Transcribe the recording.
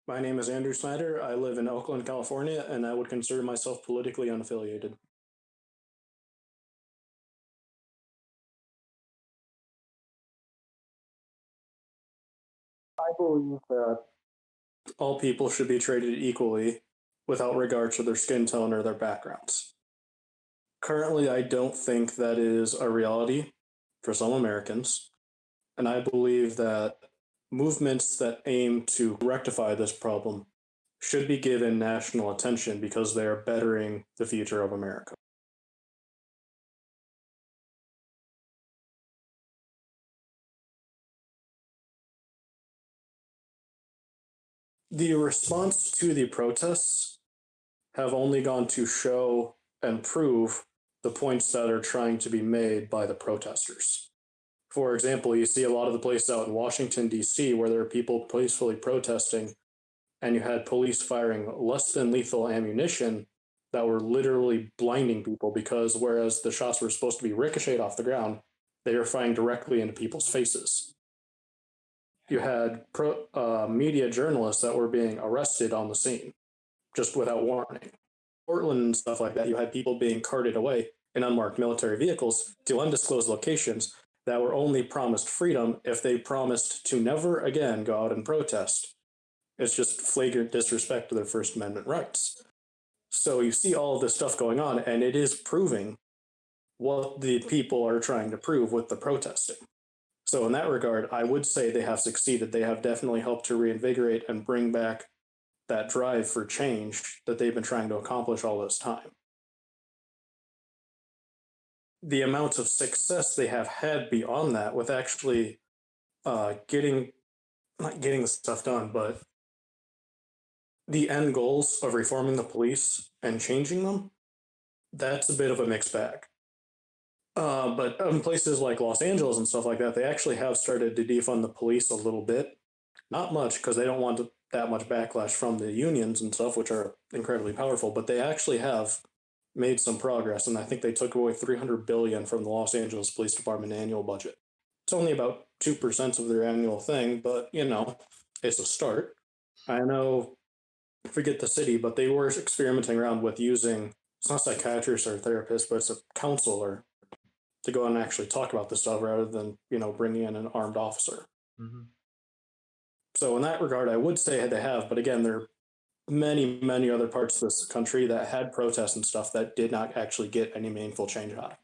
My name is Andrew Snyder. I live in Oakland, California, and I would consider myself politically unaffiliated. I believe that all people should be treated equally without regard to their skin tone or their backgrounds. Currently, I don't think that is a reality for some Americans, and I believe that movements that aim to rectify this problem should be given national attention because they are bettering the future of America. The response to the protests have only gone to show and prove the points that are trying to be made by the protesters. For example, you see a lot of the places out in Washington, D.C., where there are people peacefully protesting, and you had police firing less than lethal ammunition that were literally blinding people because whereas the shots were supposed to be ricocheted off the ground, they were firing directly into people's faces. You had media journalists that were being arrested on the scene just without warning. Portland and stuff like that, you had people being carted away in unmarked military vehicles to undisclosed locations that were only promised freedom if they promised to never again go out and protest. It's just flagrant disrespect to their First Amendment rights. So you see all of this stuff going on, and it is proving what the people are trying to prove with the protesting. So in that regard, I would say they have succeeded. They have definitely helped to reinvigorate and bring back that drive for change that they've been trying to accomplish all this time. The amount of success they have had beyond that with actually getting, not getting the stuff done, but the end goals of reforming the police and changing them, that's a bit of a mixed bag. But in places like Los Angeles and stuff like that, they actually have started to defund the police a little bit. Not much because they don't want that much backlash from the unions and stuff, which are incredibly powerful, but they actually have made some progress. And I think they took away $300 billion from the Los Angeles Police Department annual budget. It's only about 2% of their annual thing, but it's a start. I know, forget the city, but they were experimenting around with using, it's not psychiatrists or therapists, but it's a counselor to go and actually talk about this stuff rather than, bringing in an armed officer. Mm-hmm. So in that regard, I would say they have, but again, there are many, many other parts of this country that had protests and stuff that did not actually get any meaningful change out of it.